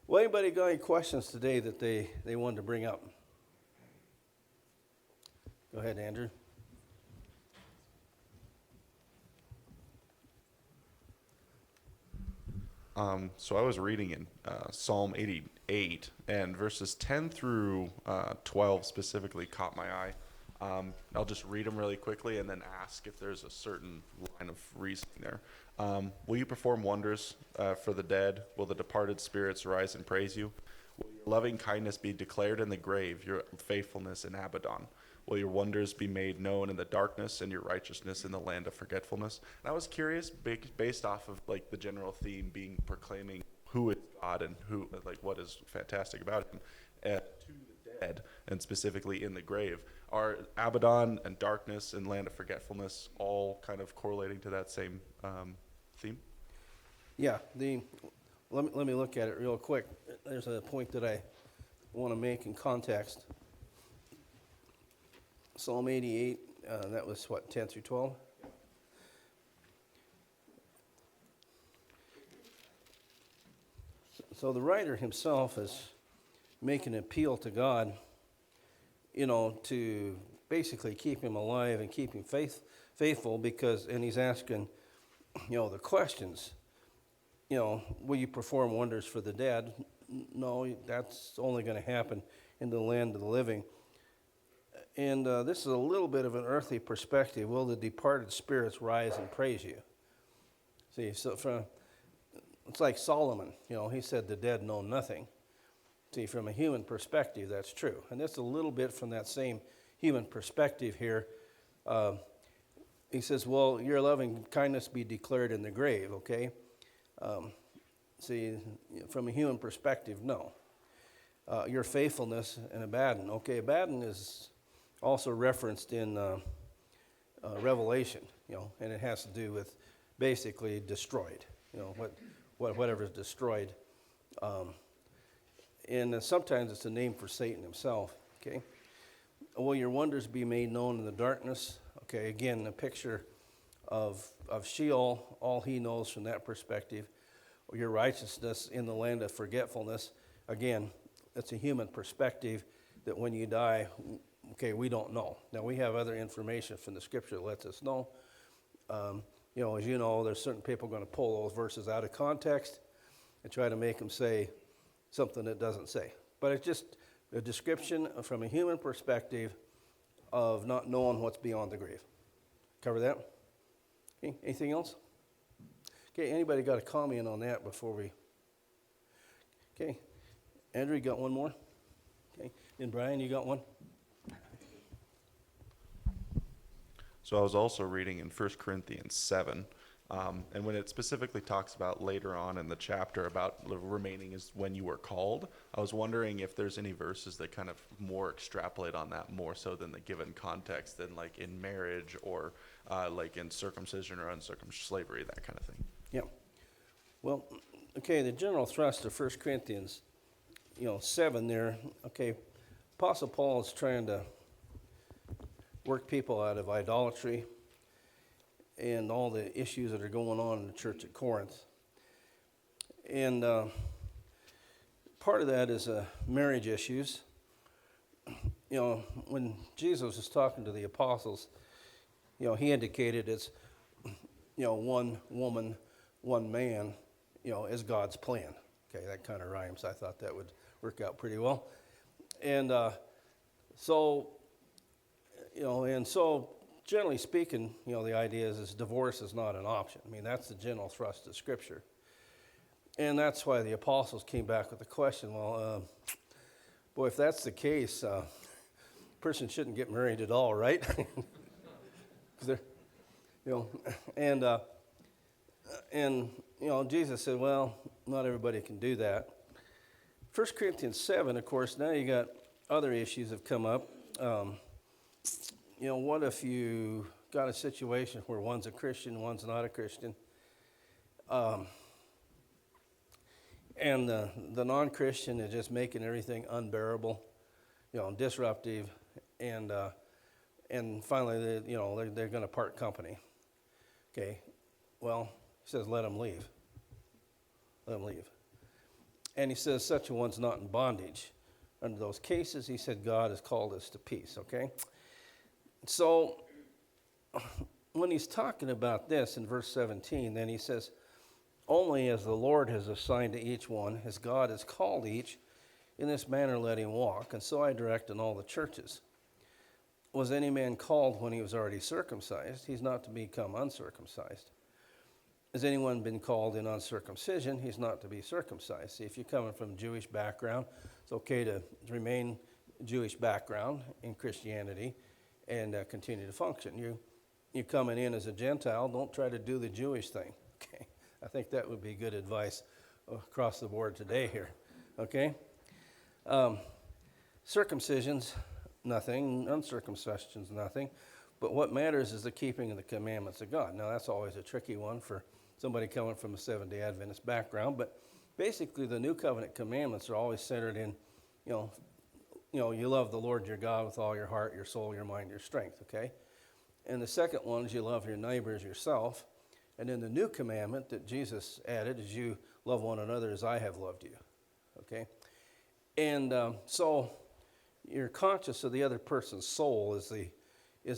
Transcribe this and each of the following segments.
Well, anybody got any questions today that they wanted to bring up? Go ahead, Andrew. So I was reading in Psalm 88, and verses 10 through 12 specifically caught my eye. I'll just read them really quickly and then ask if there's a certain line of reasoning there. Will you perform wonders for the dead? Will the departed spirits rise and praise you? Will your loving kindness be declared in the grave, your faithfulness in Abaddon? Will your wonders be made known in the darkness and your righteousness in the land of forgetfulness? And I was curious, based off of like the general theme being proclaiming who is God and who, like, what is fantastic about him, to the dead and specifically in the grave. Are Abaddon and darkness and land of forgetfulness all kind of correlating to that same theme? Yeah, let me look at it real quick. There's a point that I want to make in context. Psalm 88, that was what, 10 through 12? So the writer himself is making an appeal to God, to basically keep him alive and keep him faithful and he's asking, the questions, will you perform wonders for the dead? No, that's only going to happen in the land of the living. And this is a little bit of an earthly perspective. Will the departed spirits rise and praise you? See, it's like Solomon. He said the dead know nothing. See, from a human perspective, that's true. And that's a little bit from that same human perspective here. He says, well, your loving kindness be declared in the grave, okay? See, from a human perspective, no. Your faithfulness in Abaddon. Okay, Abaddon is also referenced in Revelation, and it has to do with basically destroyed, whatever is destroyed. And sometimes it's a name for Satan himself, okay? Will your wonders be made known in the darkness? Okay, again, a picture of Sheol, all he knows from that perspective. Or your righteousness in the land of forgetfulness. Again, it's a human perspective that when you die, okay, we don't know. Now, we have other information from the scripture that lets us know. As you know, there's certain people going to pull those verses out of context and try to make them say something that doesn't say. But it's just a description from a human perspective of not knowing what's beyond the grave. Cover that? Okay, anything else? Okay, anybody got a comment on that before we... Okay, Andrew, you got one more? Okay, and Brian, you got one? So I was also reading in 1 Corinthians 7, and when it specifically talks about later on in the chapter about remaining is when you were called, I was wondering if there's any verses that kind of more extrapolate on that more so than the given context than like in marriage or like in circumcision or uncircumcision slavery, that kind of thing. Yeah. Well, okay, the general thrust of 1 Corinthians, 7 there, okay, Apostle Paul is trying to work people out of idolatry and all the issues that are going on in the church at Corinth. And part of that is marriage issues. When Jesus was talking to the apostles, he indicated it's, one woman, one man, is God's plan. Okay, that kind of rhymes. I thought that would work out pretty well. And so generally speaking, the idea is divorce is not an option. I mean, that's the general thrust of Scripture. And that's why the apostles came back with the question, well, boy, if that's the case, a person shouldn't get married at all, right? 'Cause Jesus said, well, not everybody can do that. 1 Corinthians 7, of course, now you got other issues have come up. What if you got a situation where one's a Christian, one's not a Christian? And the non-Christian is just making everything unbearable, disruptive, and finally, they're going to part company. Okay, well, he says let them leave. Let them leave. And he says such a one's not in bondage. Under those cases, he said, God has called us to peace, okay? So when he's talking about this in verse 17, then he says, only as the Lord has assigned to each one, as God has called each, in this manner let him walk. And so I direct in all the churches. Was any man called when he was already circumcised? He's not to become uncircumcised. Has anyone been called in uncircumcision? He's not to be circumcised. See, if you're coming from Jewish background, it's okay to remain Jewish background in Christianity and continue to function. You're coming in as a Gentile, don't try to do the Jewish thing, okay? I think that would be good advice across the board today here, okay? Circumcision's nothing, uncircumcision's nothing, but what matters is the keeping of the commandments of God. Now, that's always a tricky one for somebody coming from a Seventh-day Adventist background, but basically the New Covenant commandments are always centered in, you love the Lord your God with all your heart, your soul, your mind, your strength, okay? And the second one is you love your neighbor as yourself. And then the new commandment that Jesus added is you love one another as I have loved you, okay? And so you're conscious of the other person's soul is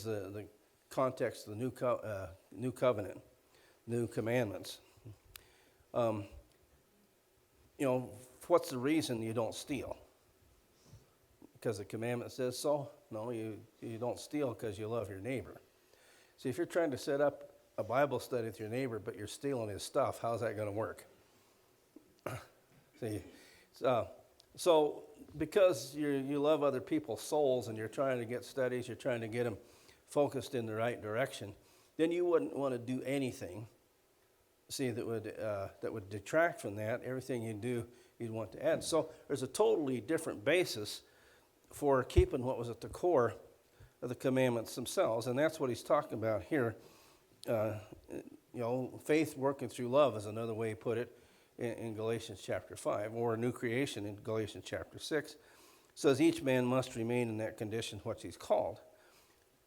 the context of the new covenant, new commandments. What's the reason you don't steal? Because the commandment says so? No, you don't steal because you love your neighbor. See, if you're trying to set up a Bible study with your neighbor, but you're stealing his stuff, how's that going to work? See, so because you love other people's souls and you're trying to get studies, you're trying to get them focused in the right direction, then you wouldn't want to do anything, see, that would detract from that. Everything you do, you'd want to add. So there's a totally different basis for keeping what was at the core of the commandments themselves, and that's what he's talking about here. Faith working through love is another way to put it in Galatians chapter 5, or a new creation in Galatians chapter 6. Says each man must remain in that condition which he's called.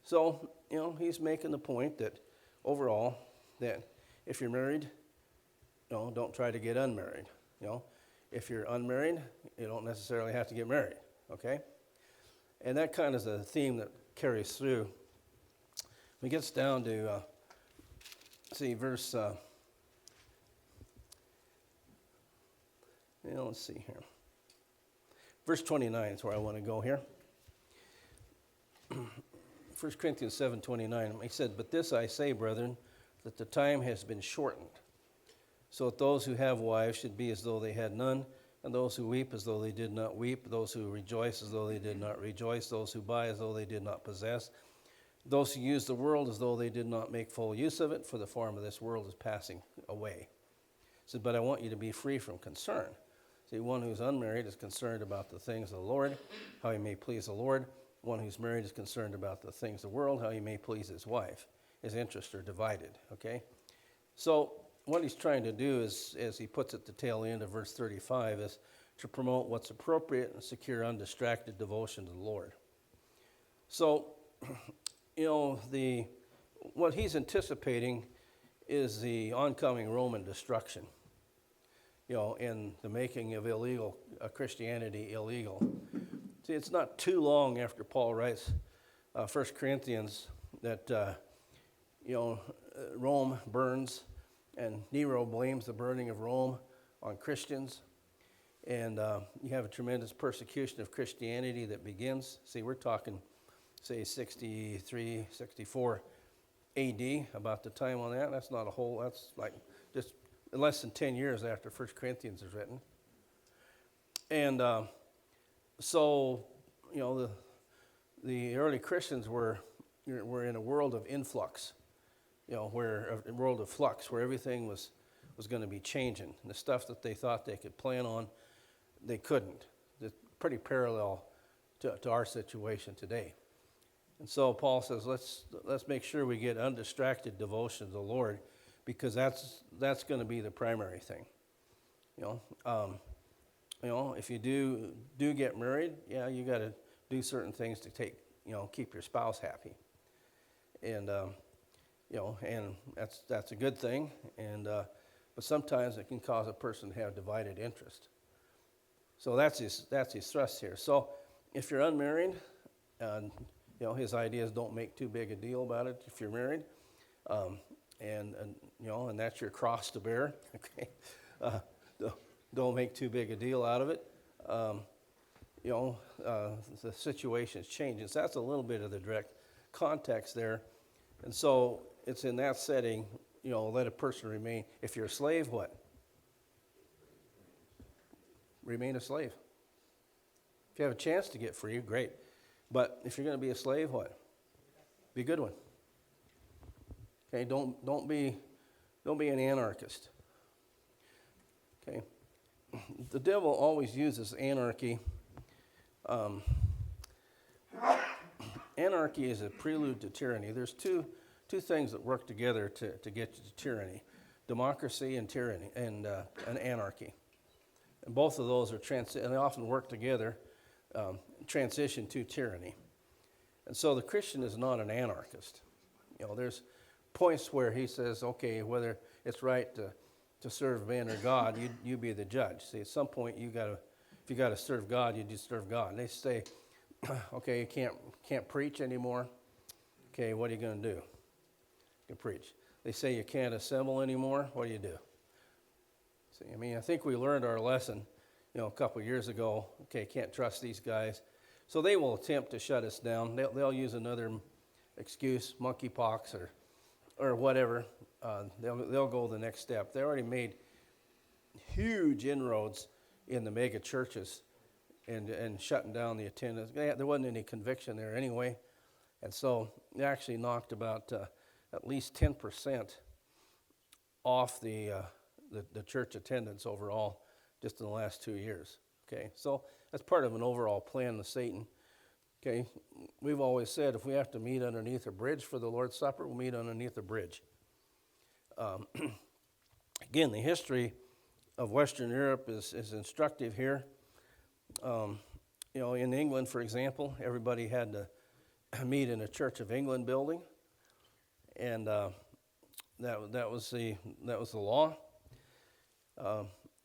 So, he's making the point that overall, that if you're married, don't try to get unmarried. If you're unmarried, you don't necessarily have to get married, okay? And that kind of is a theme that carries through. When it gets down to, verse, let's see here. Verse 29 is where I want to go here. 1 Corinthians 7:29, he said, "But this I say, brethren, that the time has been shortened, so that those who have wives should be as though they had none, and those who weep as though they did not weep, those who rejoice as though they did not rejoice, those who buy as though they did not possess, those who use the world as though they did not make full use of it, for the form of this world is passing away." He said, "But I want you to be free from concern." See, one who's unmarried is concerned about the things of the Lord, how he may please the Lord. One who's married is concerned about the things of the world, how he may please his wife. His interests are divided, okay? So what he's trying to do is, as he puts at the tail end of verse 35, is to promote what's appropriate and secure undistracted devotion to the Lord. So, what he's anticipating is the oncoming Roman destruction, in the making of Christianity illegal. See, it's not too long after Paul writes 1 Corinthians that, Rome burns, and Nero blames the burning of Rome on Christians. And you have a tremendous persecution of Christianity that begins. See, we're talking, say, 63, 64 AD, about the time on that. That's not a whole, that's like just less than 10 years after 1 Corinthians is written. And so, the early Christians were in a world of influx, where a world of flux, where everything was going to be changing. And the stuff that they thought they could plan on, they couldn't. It's pretty parallel to our situation today. And so Paul says, let's make sure we get undistracted devotion to the Lord, because that's going to be the primary thing. If you do get married, you got to do certain things to keep your spouse happy, and and that's a good thing. And but sometimes it can cause a person to have divided interest. So that's his thrust here. So if you're unmarried, and his idea is don't make too big a deal about it if you're married, and that's your cross to bear. Okay, don't make too big a deal out of it. The situation's changing. So that's a little bit of the direct context there. And so it's in that setting, let a person remain. If you're a slave, what? Remain a slave. If you have a chance to get free, great. But if you're going to be a slave, what? Be a good one. Okay, don't be an anarchist. Okay, the devil always uses anarchy. Anarchy is a prelude to tyranny. There's two things that work together to get you to tyranny: democracy and tyranny, and anarchy. And both of those are and they often work together, transition to tyranny. And so the Christian is not an anarchist. There's points where he says, okay, whether it's right to serve man or God, you be the judge. See, at some point if you got to serve God, you just serve God. And they say, okay, you can't preach anymore. Okay, what are you going to do? You can preach. They say you can't assemble anymore. What do you do? See, I think we learned our lesson, a couple of years ago. Okay, can't trust these guys. So they will attempt to shut us down. They'll use another excuse, monkeypox or whatever. They'll go the next step. They already made huge inroads in the mega churches and shutting down the attendance. There wasn't any conviction there anyway. And so they actually knocked about at least 10% off the church attendance overall just in the last 2 years. Okay, so that's part of an overall plan of Satan. Okay, we've always said if we have to meet underneath a bridge for the Lord's Supper, we'll meet underneath a bridge. Again, the history of Western Europe is instructive here. In England, for example, everybody had to meet in a Church of England building, and that was the law.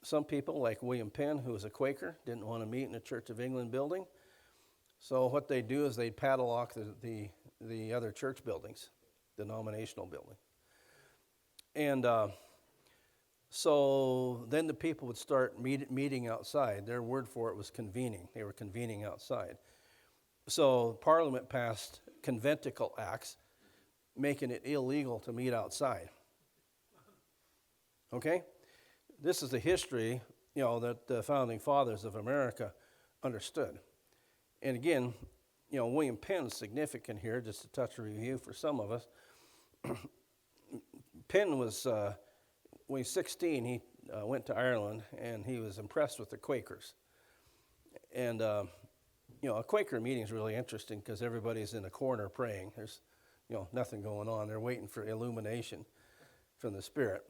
Some people, like William Penn, who was a Quaker, didn't want to meet in a Church of England building. So what they do is they padlock the other church buildings, denominational building. And so then the people would start meeting outside. Their word for it was convening. They were convening outside. So Parliament passed conventicle acts, making it illegal to meet outside. Okay? This is the history, that the founding fathers of America understood. And again, William Penn is significant here, just to touch a review for some of us. Penn was, when he was 16, he went to Ireland, and he was impressed with the Quakers. And, a Quaker meeting is really interesting because everybody's in a corner praying. There's, nothing going on. They're waiting for illumination from the Spirit.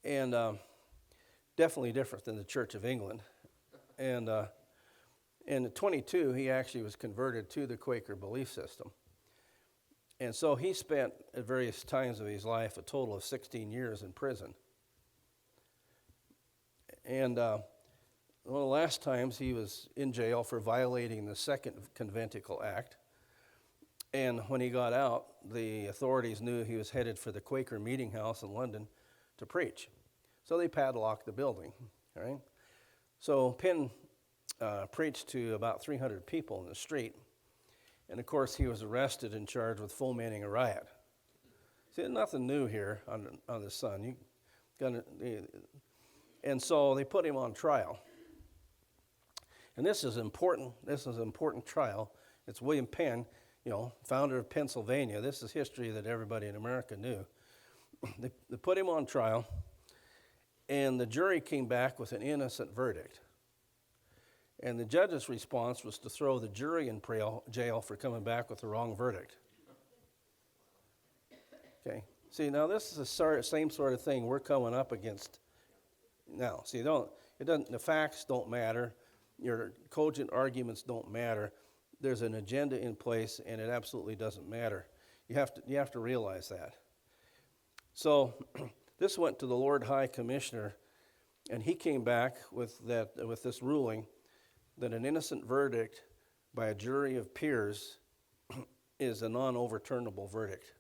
And definitely different than the Church of England. And at 22, he actually was converted to the Quaker belief system. And so he spent at various times of his life a total of 16 years in prison. And one of the last times he was in jail for violating the Second Conventicle Act. And when he got out, the authorities knew he was headed for the Quaker Meeting House in London to preach. So they padlocked the building, all right? So Penn preached to about 300 people in the street. And, of course, he was arrested and charged with fomenting a riot. See, nothing new here on the Sun. And so they put him on trial. And this is important. This is an important trial. It's William Penn, founder of Pennsylvania. This is history that everybody in America knew. They put him on trial, and the jury came back with an innocent verdict. And the judge's response was to throw the jury in jail for coming back with the wrong verdict. Okay. See, now this is the same sort of thing we're coming up against now. See, the facts don't matter. Your cogent arguments don't matter. There's an agenda in place, and it absolutely doesn't matter. You have to realize that. So this went to the Lord High Commissioner, And he came back with this ruling that an innocent verdict by a jury of peers is a non-overturnable verdict.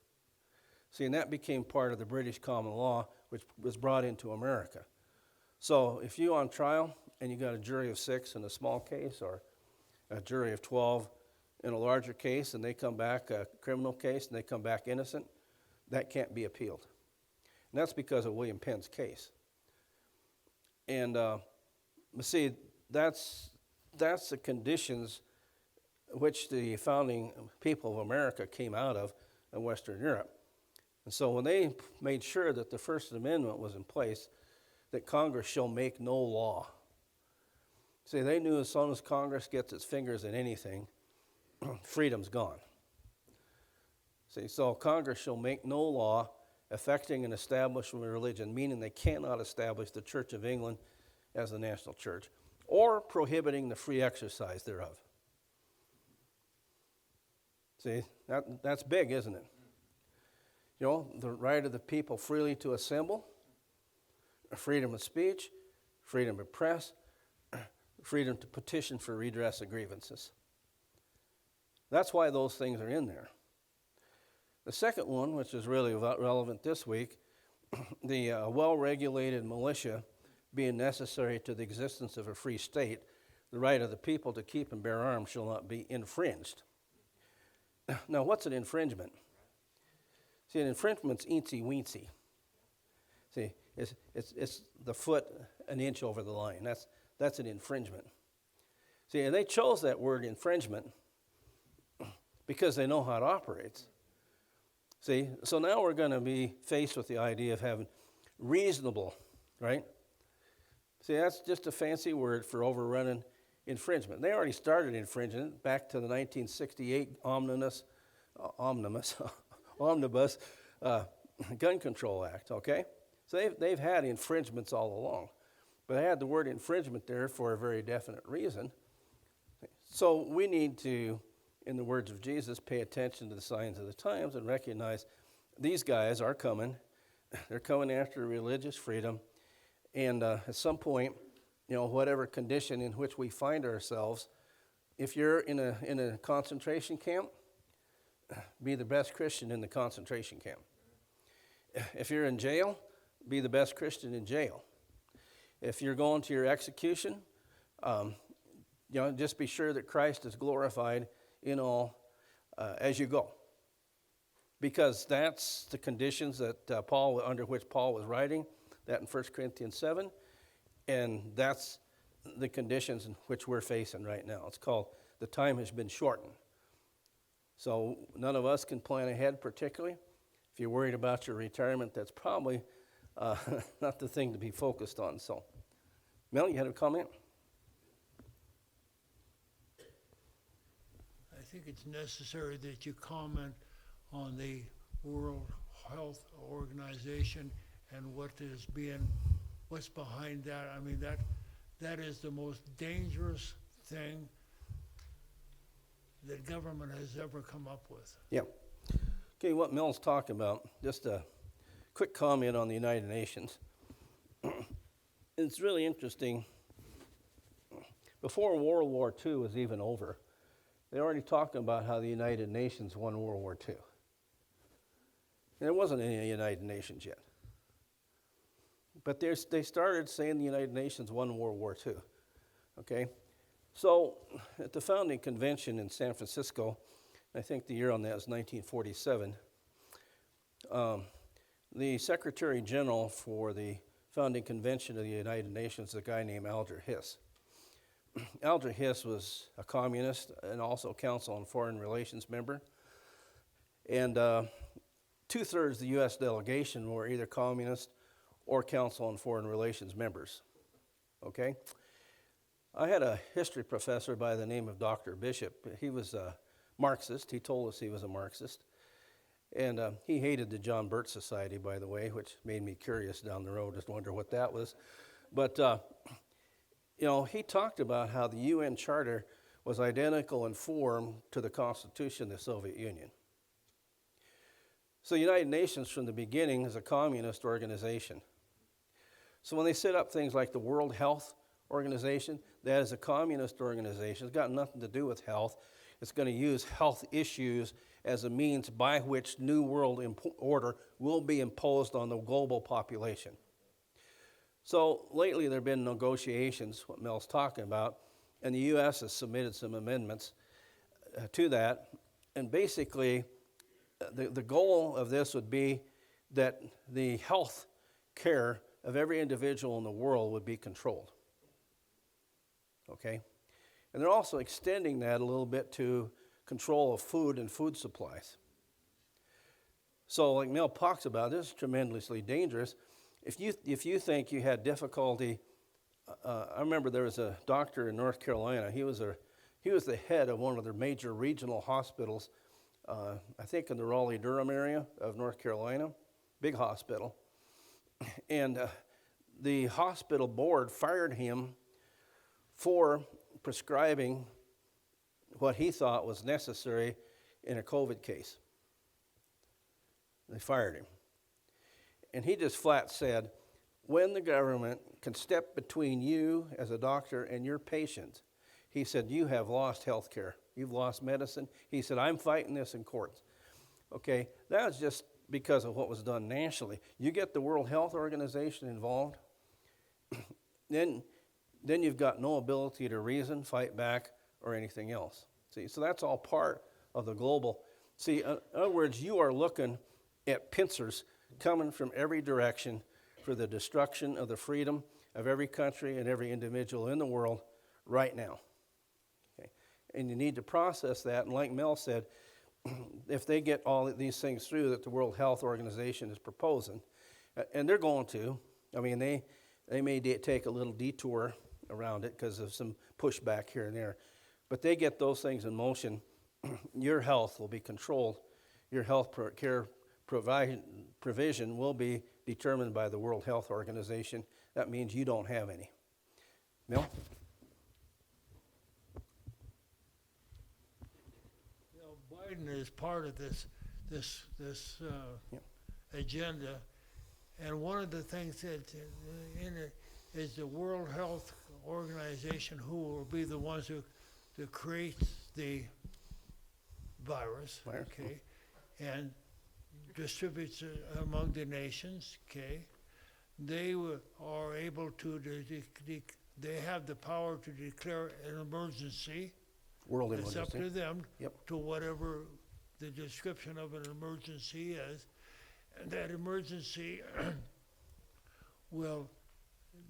See, and that became part of the British common law, which was brought into America. So if you're on trial and you got a jury of 6 in a small case, or a jury of 12 in a larger case, and they come back, a criminal case, and they come back innocent, that can't be appealed. And that's because of William Penn's case. And see, that's the conditions which the founding people of America came out of in Western Europe. And so when they made sure that the First Amendment was in place, that Congress shall make no law. See, they knew as soon as Congress gets its fingers in anything, freedom's gone. See, so Congress shall make no law affecting an establishment of religion, meaning they cannot establish the Church of England as the national church, or prohibiting the free exercise thereof. See, that's big, isn't it? You know, the right of the people freely to assemble, freedom of speech, freedom of press, freedom to petition for redress of grievances. That's why those things are in there. The second one, which is really relevant this week, the well-regulated militia being necessary to the existence of a free state, the right of the people to keep and bear arms shall not be infringed. Now, what's an infringement? See, an infringement's eensy-weensy. See, it's the foot an inch over the line. That's an infringement. See, and they chose that word infringement because they know how it operates. See, so now we're going to be faced with the idea of having reasonable, right? See, that's just a fancy word for overrunning infringement. They already started infringing it back to the 1968 Omnibus Gun Control Act, okay? So they've had infringements all along. But I had the word infringement there for a very definite reason. So we need to, in the words of Jesus, pay attention to the signs of the times and recognize these guys are coming. They're coming after religious freedom. And at some point, you know, whatever condition in which we find ourselves, if you're in a concentration camp, be the best Christian in the concentration camp. If you're in jail, be the best Christian in jail. If you're going to your execution, you know, just be sure that Christ is glorified in all as you go. Because that's the conditions that under which Paul was writing, that in 1 Corinthians 7, and that's the conditions in which we're facing right now. It's called, the time has been shortened. So none of us can plan ahead particularly. If you're worried about your retirement, that's probably not the thing to be focused on. So, Mel, you had a comment? I think it's necessary that you comment on the World Health Organization and what's behind that. I mean, that is the most dangerous thing that government has ever come up with. Yeah. Okay, what Mel's talking about, just a quick comment on the United Nations. It's really interesting. Before World War II was even over, they're already talking about how the United Nations won World War II. And there wasn't any United Nations yet. But they started saying the United Nations won World War II. Okay? So at the founding convention in San Francisco, I think the year on that was 1947, the Secretary General for the founding convention of the United Nations is a guy named Alger Hiss. Alger Hiss was a communist and also Council on Foreign Relations member. And 2/3 of the U.S. delegation were either communist or Council on Foreign Relations members. Okay? I had a history professor by the name of Dr. Bishop. He was a Marxist. He told us he was a Marxist. And he hated the John Birch Society, by the way, which made me curious down the road, just wonder what that was. But, you know, he talked about how the UN Charter was identical in form to the Constitution of the Soviet Union. So the United Nations from the beginning is a communist organization. So when they set up things like the World Health Organization, that is a communist organization. It's got nothing to do with health. It's going to use health issues as a means by which New World Order will be imposed on the global population. So lately there have been negotiations, what Mel's talking about, and the U.S. has submitted some amendments to that. And basically, the goal of this would be that the health care of every individual in the world would be controlled. Okay? And they're also extending that a little bit to control of food and food supplies. So like Mel talks about, this is tremendously dangerous. If you think you had difficulty, I remember there was a doctor in North Carolina. He was the head of one of their major regional hospitals, I think in the Raleigh-Durham area of North Carolina, big hospital. And the hospital board fired him for prescribing what he thought was necessary in a COVID case. They fired him. And he just flat said, when the government can step between you as a doctor and your patient, he said, you have lost health care. You've lost medicine. He said, I'm fighting this in courts. Okay, that was just because of what was done nationally. You get the World Health Organization involved, then you've got no ability to reason, fight back, or anything else. See, so that's all part of the global. See, in other words, you are looking at pincers coming from every direction for the destruction of the freedom of every country and every individual in the world right now. Okay? And you need to process that. And like Mel said, if they get all of these things through that the World Health Organization is proposing, and they're going to, I mean, they may take a little detour around it because of some pushback here and there, but they get those things in motion, your health will be controlled. Your health care provision will be determined by the World Health Organization. That means you don't have any. Mel? You know, Biden is part of this Yep. agenda, and one of the things that in it is the World Health Organization, who will be the ones who create the virus, okay, and distributes it among the nations, okay. They are able to, they have the power to declare an emergency. World It's up to emergency. them Yep. to whatever the description of an emergency is. And that emergency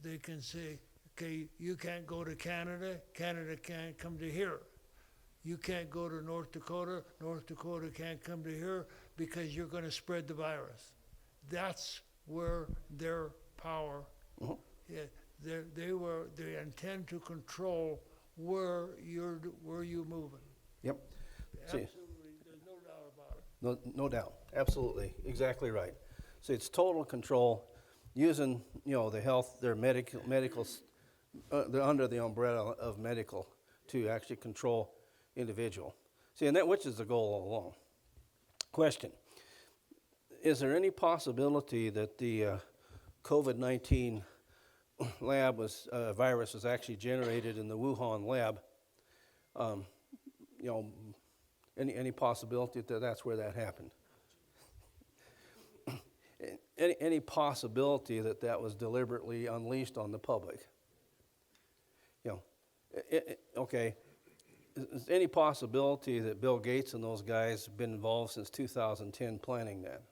they can say, okay, you can't go to Canada, Canada can't come to here. You can't go to North Dakota can't come to here because you're going to spread the virus. That's where their power, they intend to control where you're moving. Yep. See, Absolutely, there's no doubt about it. no doubt. Absolutely. Exactly right. So it's total control using, the health, their medicals, they're under the umbrella of medical to actually control individual. See, and that which is the goal all along. Question: is there any possibility that the COVID-19 virus was actually generated in the Wuhan lab? Any possibility that that's where that happened? Any possibility that that was deliberately unleashed on the public? Okay. Is there any possibility that Bill Gates and those guys have been involved since 2010 planning that?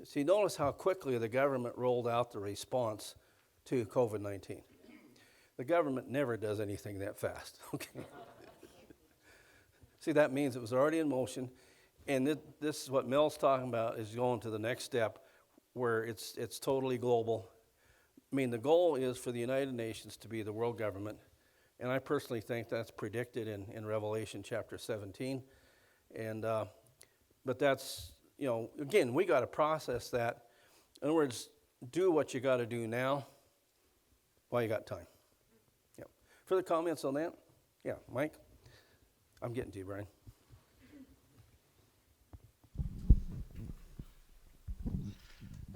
See, notice how quickly the government rolled out the response to COVID-19. The government never does anything that fast, okay? See, that means it was already in motion, and this is what Mel's talking about, is going to the next step where it's totally global. I mean, the goal is for the United Nations to be the world government, and I personally think that's predicted in Revelation chapter 17. And but that's, again, we got to process that. In other words, do what you got to do now while you got time. Yeah. Further comments on that? Yeah, Mike? I'm getting to you, Brian.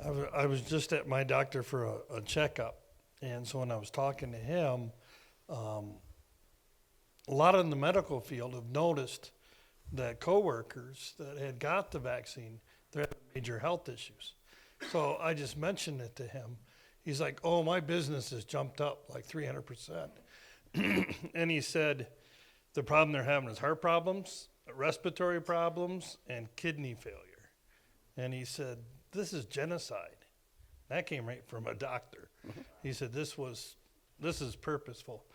I was just at my doctor for a checkup, and so when I was talking to him, a lot in the medical field have noticed that coworkers that had got the vaccine, they're having major health issues. So I just mentioned it to him. He's like, "Oh, my business has jumped up like 300%." And he said the problem they're having is heart problems, respiratory problems, and kidney failure. And he said, "This is genocide." That came right from a doctor. He said this is purposeful.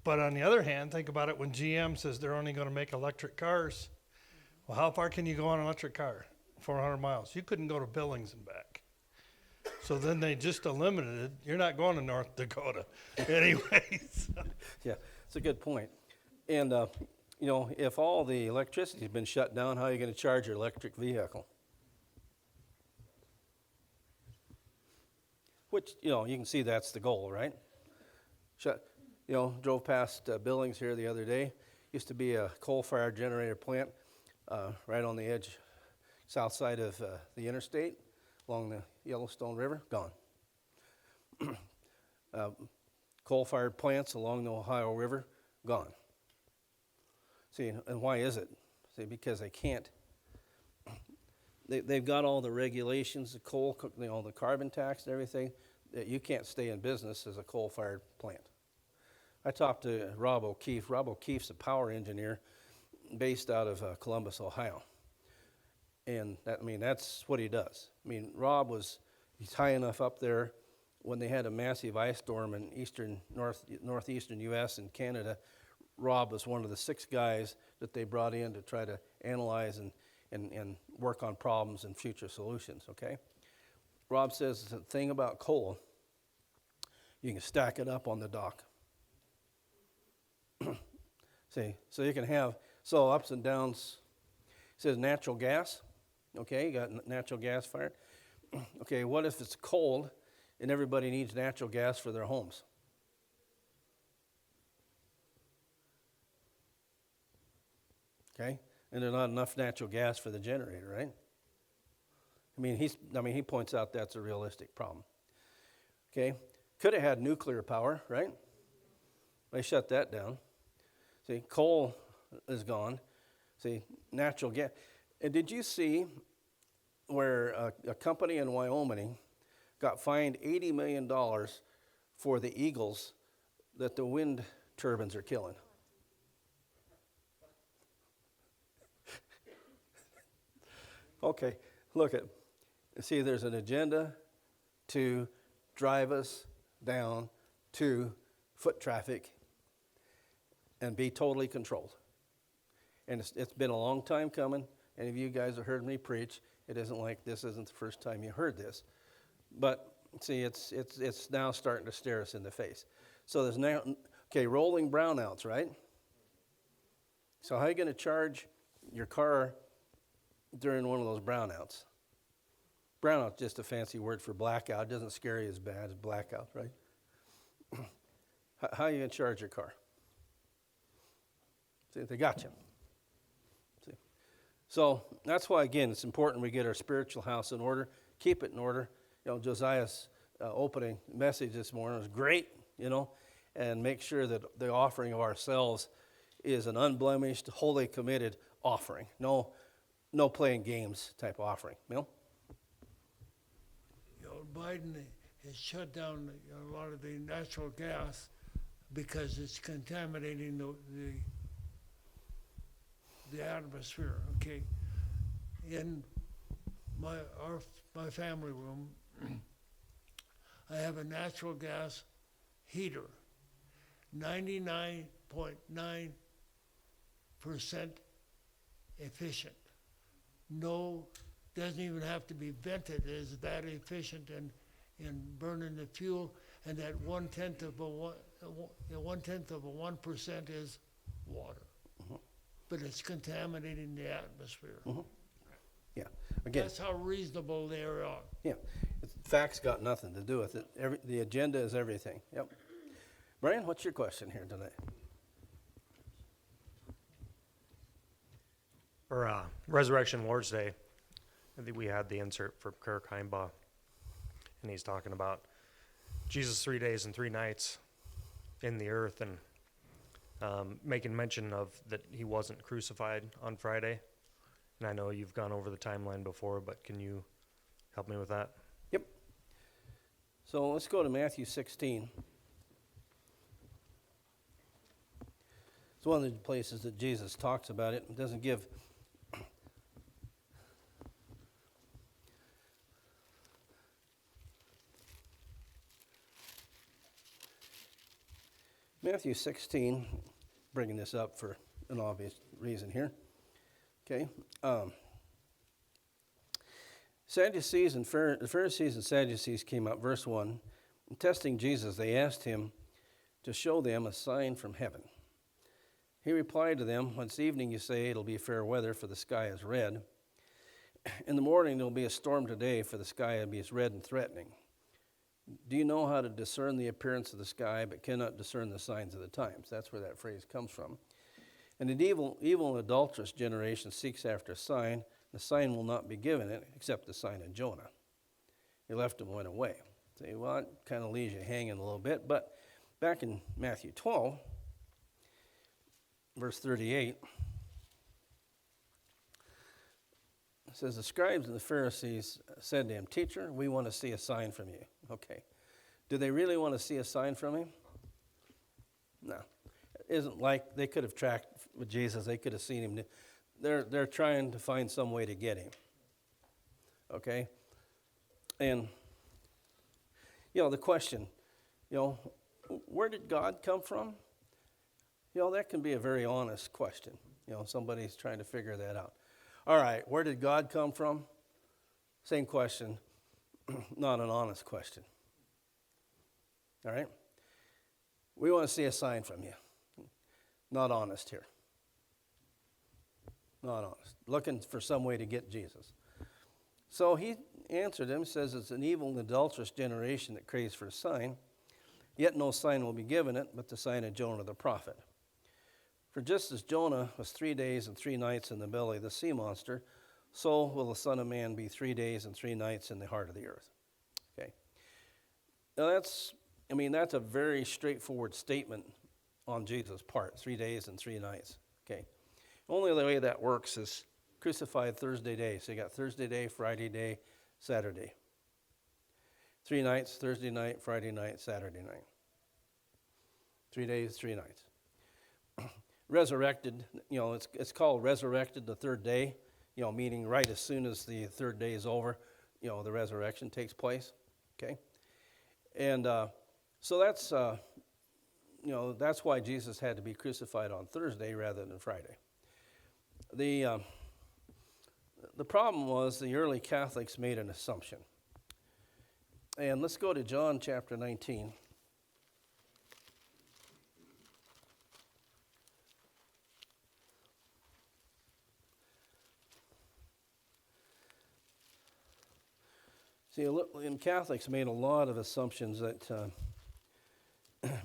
But on the other hand, think about it when GM says they're only going to make electric cars. Well, how far can you go on an electric car? 400 miles. You couldn't go to Billings and back. So then they just eliminated, you're not going to North Dakota anyways. Yeah, it's a good point. And, you know, if all the electricity's been shut down, how are you going to charge your electric vehicle? Which, you know, you can see that's the goal, right? Drove past Billings here the other day. Used to be a coal-fired generator plant right on the edge, south side of the interstate, along the Yellowstone River. Gone. Coal-fired plants along the Ohio River. Gone. See, and why is it? See, because they can't. They've got all the regulations, the coal, you know, the carbon tax and everything. That you can't stay in business as a coal-fired plant. I talked to Rob O'Keefe. Rob O'Keefe's a power engineer based out of Columbus, Ohio. And that's what he does. I mean, he's high enough up there when they had a massive ice storm in northeastern U.S. and Canada. Rob was one of the 6 guys that they brought in to try to analyze and work on problems and future solutions, okay? Rob says the thing about coal, you can stack it up on the dock. See, so you can have, ups and downs. He says natural gas, okay, you got natural gas fired. Okay, what if it's cold and everybody needs natural gas for their homes? Okay, and there's not enough natural gas for the generator, right? He points out that's a realistic problem. Okay, could have had nuclear power, right? They shut that down. See, coal is gone. See, natural gas. And did you see where a company in Wyoming got fined $80 million for the eagles that the wind turbines are killing? Okay, look at. See, there's an agenda to drive us down to foot traffic and be totally controlled. And it's been a long time coming. Any of you guys have heard me preach. It isn't like this isn't the first time you heard this. But see, it's now starting to stare us in the face. So there's now, rolling brownouts, right? So how are you going to charge your car during one of those brownouts? Brownout's just a fancy word for blackout. It doesn't scare you as bad as blackout, right? How are you going to charge your car? See, they got you. See? So that's why, again, it's important we get our spiritual house in order, keep it in order. You know, Josiah's opening message this morning was great, you know, and make sure that the offering of ourselves is an unblemished, wholly committed offering. No playing games type offering, you know? Biden has shut down a lot of the natural gas because it's contaminating the atmosphere. Okay, in my family room, I have a natural gas heater, 99.9% efficient. Doesn't even have to be vented. Is that efficient in burning the fuel? And that 1/10 of a 1% is water, but it's contaminating the atmosphere. Yeah. Again, that's how reasonable they are. Yeah, facts got nothing to do with it. The agenda is everything. Yep. Brian, what's your question here tonight? For Resurrection Lord's Day, I think we had the insert for Kirk Heimbaugh and he's talking about Jesus 3 days and 3 nights in the earth, and making mention of that he wasn't crucified on Friday. And I know you've gone over the timeline before, but can you help me with that? Yep. So let's go to Matthew 16. It's one of the places that Jesus talks about it. It doesn't give Matthew 16, bringing this up for an obvious reason here. Okay. Sadducees and the Pharisees and Sadducees came up, verse 1. And testing Jesus, they asked him to show them a sign from heaven. He replied to them, "When it's evening, you say it'll be fair weather, for the sky is red. In the morning, there'll be a storm today, for the sky will be as red and threatening. Do you know how to discern the appearance of the sky, but cannot discern the signs of the times?" That's where that phrase comes from. "And the evil and adulterous generation seeks after a sign. The sign will not be given it, except the sign of Jonah." He left and went away. Say, well, it kind of leaves you hanging a little bit. But back in Matthew 12, verse 38, it says, "The scribes and the Pharisees said to him, 'Teacher, we want to see a sign from you.'" Okay. Do they really want to see a sign from him? No. It isn't like they could have tracked with Jesus. They could have seen him. They're trying to find some way to get him. Okay? And, the question, where did God come from? That can be a very honest question. Somebody's trying to figure that out. All right, where did God come from? Same question, not an honest question. All right? We want to see a sign from you. Not honest here. Not honest. Looking for some way to get Jesus. So he answered him, says, "It's an evil and adulterous generation that craves for a sign, yet no sign will be given it, but the sign of Jonah the prophet. For just as Jonah was 3 days and 3 nights in the belly of the sea monster, so will the Son of Man be 3 days and 3 nights in the heart of the earth." Okay. Now that's a very straightforward statement on Jesus' part, 3 days and 3 nights. Okay. Only the way that works is crucified Thursday day. So you got Thursday day, Friday day, Saturday. 3 nights, Thursday night, Friday night, Saturday night. 3 days, 3 nights. Resurrected, it's called resurrected the third day, meaning right as soon as the third day is over, the resurrection takes place. Okay. And so that's why Jesus had to be crucified on Thursday rather than Friday. The problem was the early Catholics made an assumption. And let's go to John chapter 19. See, and Catholics made a lot of assumptions that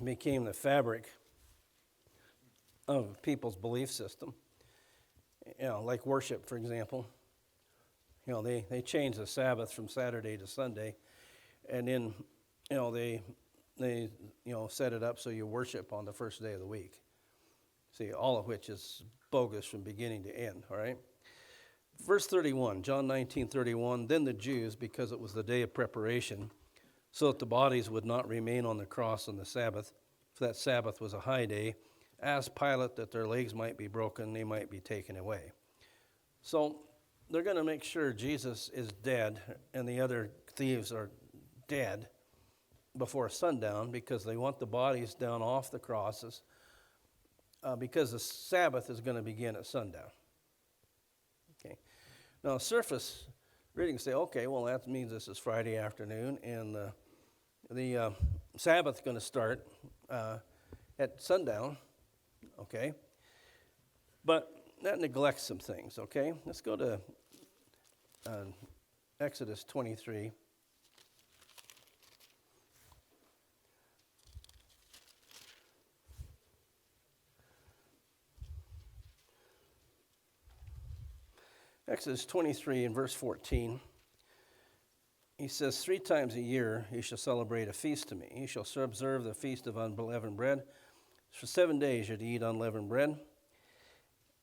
became the fabric of people's belief system. Like worship, for example. They changed the Sabbath from Saturday to Sunday, and then, they set it up so you worship on the first day of the week. See, all of which is bogus from beginning to end, all right? Verse 31, John 19:31, "Then the Jews, because it was the day of preparation, so that the bodies would not remain on the cross on the Sabbath, for that Sabbath was a high day, asked Pilate that their legs might be broken, they might be taken away." So they're going to make sure Jesus is dead and the other thieves are dead before sundown, because they want the bodies down off the crosses, because the Sabbath is going to begin at sundown. Okay. Now, surface reading say, okay, well, that means this is Friday afternoon, and the Sabbath is going to start at sundown, okay? But that neglects some things, okay? Let's go to Exodus 23. Exodus 23 and verse 14. he says, 3 times a year you shall celebrate a feast to me. You shall observe the feast of unleavened bread. For 7 days you're to eat unleavened bread.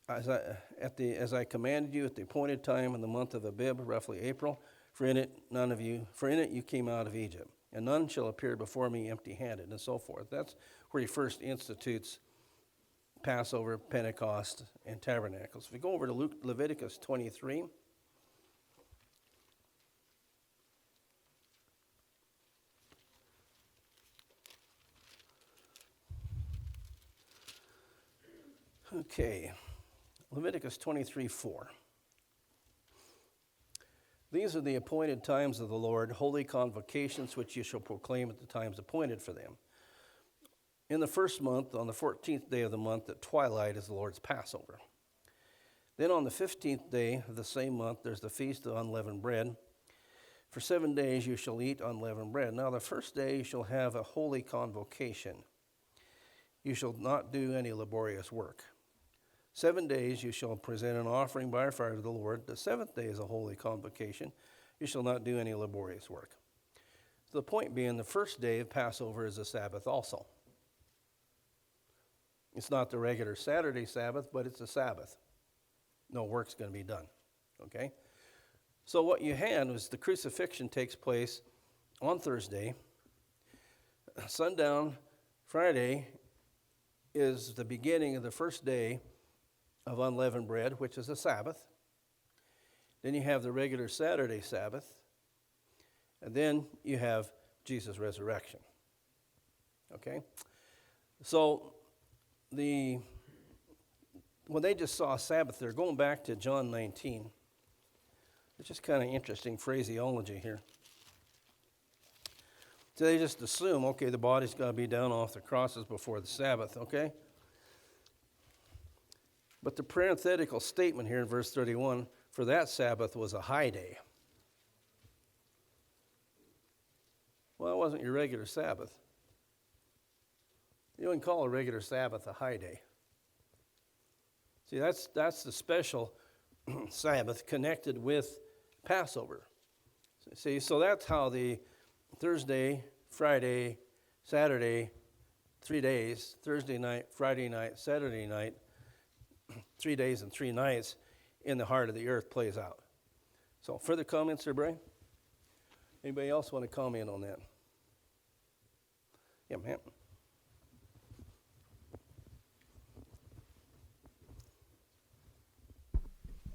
As I commanded you at the appointed time in the month of Abib, roughly April, for in it you came out of Egypt, and none shall appear before me empty-handed, and so forth. That's where he first institutes Passover, Pentecost, and Tabernacles. If we go over to Leviticus 23. Okay, Leviticus 23:4. These are the appointed times of the Lord, holy convocations, which you shall proclaim at the times appointed for them. In the first month, on the 14th day of the month, at twilight is the Lord's Passover. Then on the 15th day of the same month, there's the feast of unleavened bread. For 7 days you shall eat unleavened bread. Now the first day you shall have a holy convocation. You shall not do any laborious work. 7 days you shall present an offering by fire to the Lord. The 7th day is a holy convocation. You shall not do any laborious work. So the point being, the first day of Passover is a Sabbath also. It's not the regular Saturday Sabbath, but it's a Sabbath. No work's going to be done, okay? So what you had was the crucifixion takes place on Thursday. Sundown Friday is the beginning of the first day of unleavened bread, which is a Sabbath. Then you have the regular Saturday Sabbath. And then you have Jesus' resurrection. Okay? So when they just saw a Sabbath, they're going back to John 19. It's just kind of interesting phraseology here. So they just assume, okay, the body's got to be down off the crosses before the Sabbath, okay? But the parenthetical statement here in verse 31, for that Sabbath was a high day. Well, it wasn't your regular Sabbath. You wouldn't call a regular Sabbath a high day. See, that's the special Sabbath connected with Passover. See, so that's how the Thursday, Friday, Saturday, 3 days, Thursday night, Friday night, Saturday night, 3 days and 3 nights in the heart of the earth plays out. So further comments there, Brian? Anybody else want to comment on that? Yeah, man.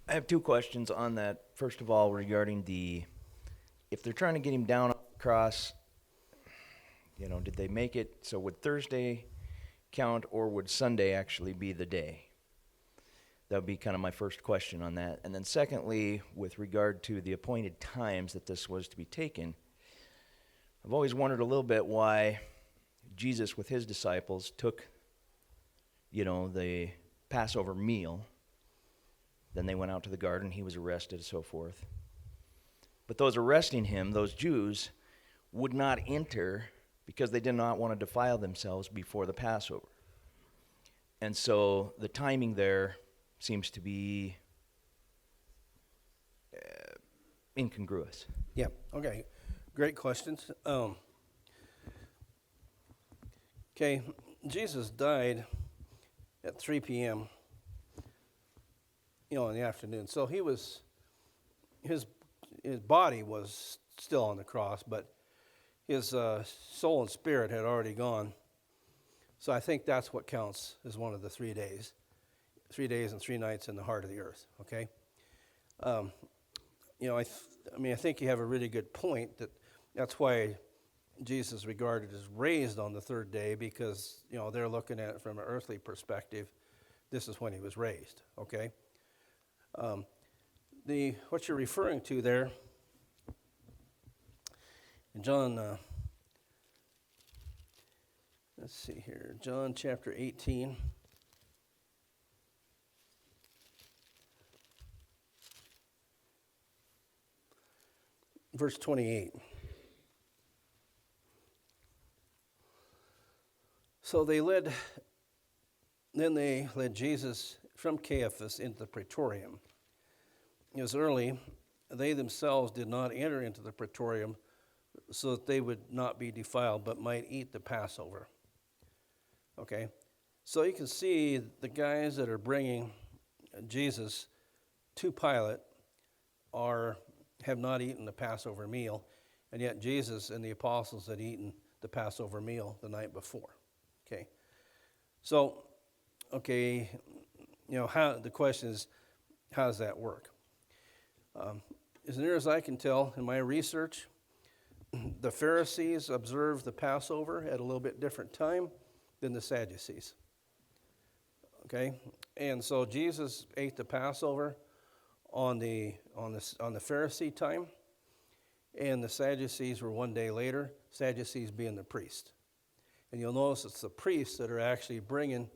I have 2 questions on that. First of all, regarding if they're trying to get him down off the cross, did they make it, so would Thursday count or would Sunday actually be the day? That would be kind of my first question on that. And then secondly, with regard to the appointed times that this was to be taken, I've always wondered a little bit why Jesus with his disciples took, the Passover meal. Then they went out to the garden, he was arrested and so forth. But those arresting him, those Jews, would not enter because they did not want to defile themselves before the Passover. And so the timing there seems to be incongruous. Yeah, okay. Great questions. Okay, Jesus died at 3 p.m., in the afternoon. So his body was still on the cross, but his soul and spirit had already gone. So I think that's what counts as one of the 3 days. 3 days and 3 nights in the heart of the earth, okay? I think you have a really good point that's why Jesus is regarded as raised on the 3rd day, because, they're looking at it from an earthly perspective. This is when he was raised, okay? What you're referring to there in John, let's see here, John chapter 18. Verse 28. So they led Jesus from Caiaphas into the praetorium. It was early they themselves did not enter into the praetorium so that they would not be defiled, but might eat the Passover. Okay? So you can see the guys that are bringing Jesus to Pilate have not eaten the Passover meal, and yet Jesus and the apostles had eaten the Passover meal the night before. Okay? So, okay, the question is, how does that work? As near as I can tell in my research, the Pharisees observed the Passover at a little bit different time than the Sadducees. Okay, and so Jesus ate the Passover on the Pharisee time, and the Sadducees were one day later. Sadducees being the priest, and you'll notice it's the priests that are actually bringing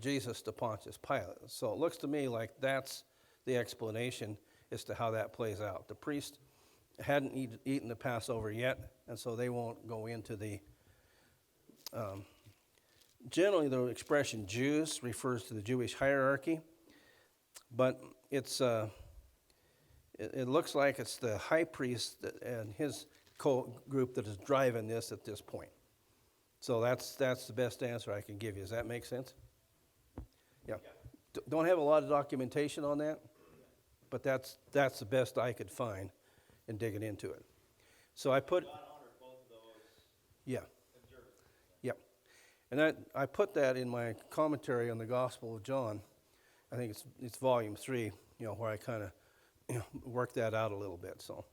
Jesus to Pontius Pilate. So it looks to me like that's the explanation as to how that plays out. The priest hadn't eaten the Passover yet, and so they won't go into the. Generally, the expression Jews refers to the Jewish hierarchy, but it looks like it's the high priest and his group that is driving this at this point. So that's the best answer I can give you. Does that make sense? Yeah. Don't have a lot of documentation on that, but that's the best I could find in digging into it. So I put. Yeah. Yep. And I put that in my commentary on the Gospel of John. I think it's volume 3, where I kind of work that out a little bit. So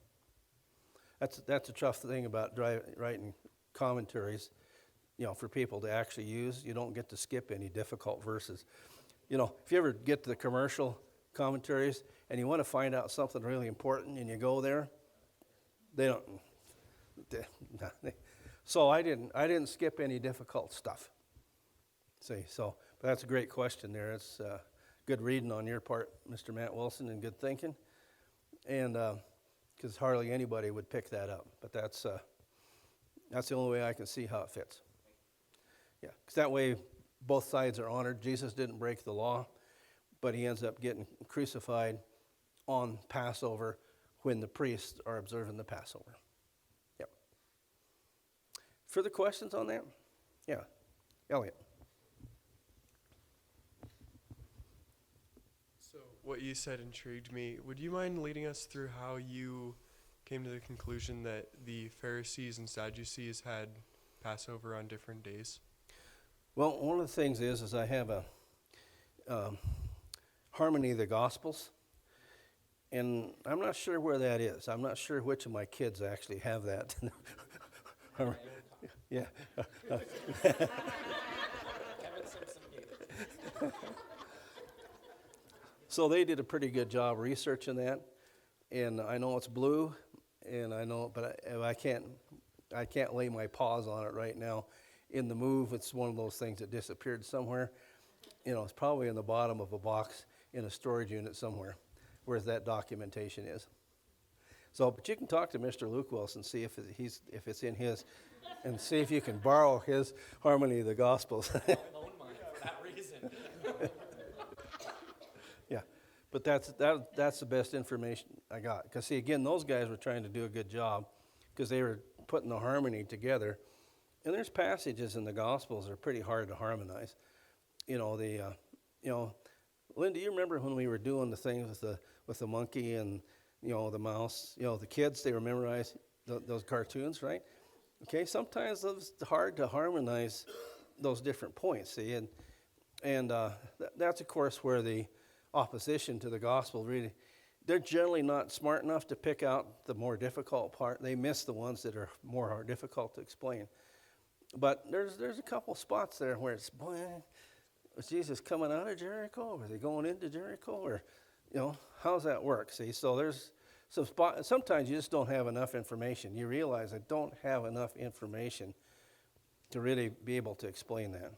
that's a tough thing about writing commentaries, for people to actually use. You don't get to skip any difficult verses. If you ever get to the commercial commentaries and you want to find out something really important and you go there, they don't. So I didn't skip any difficult stuff. See, but that's a great question there. It's good reading on your part, Mr. Matt Wilson, and good thinking. And because hardly anybody would pick that up, but that's the only way I can see how it fits. Yeah, because that way both sides are honored. Jesus didn't break the law, but he ends up getting crucified on Passover when the priests are observing the Passover. Yep. Further questions on that? Yeah. Elliot. So what you said intrigued me. Would you mind leading us through how you came to the conclusion that the Pharisees and Sadducees had Passover on different days? Well, one of the things is I have a Harmony of the Gospels, and I'm not sure where that is. I'm not sure which of my kids actually have that. Yeah. So they did a pretty good job researching that, and I know it's blue, and I know, but I can't lay my paws on it right now. In the move, it's one of those things that disappeared somewhere. It's probably in the bottom of a box in a storage unit somewhere, where that documentation is. So, but you can talk to Mr. Luke Wilson, see if it's in his, and see if you can borrow his Harmony of the Gospels. I own mine for that reason. Yeah, but that's the best information I got. Because see, again, those guys were trying to do a good job because they were putting the harmony together. And there's passages in the Gospels that are pretty hard to harmonize. Linda, you remember when we were doing the thing with the monkey and the mouse? The kids, they were memorizing those cartoons, right? Okay, sometimes it's hard to harmonize those different points. See, and that's of course where the opposition to the gospel really. They're generally not smart enough to pick out the more difficult part. They miss the ones that are more difficult to explain. But there's a couple spots there where it's, boy, was Jesus coming out of Jericho? Were they going into Jericho? Or, how does that work? See, so there's some spots. Sometimes you just don't have enough information. You realize I don't have enough information to really be able to explain that.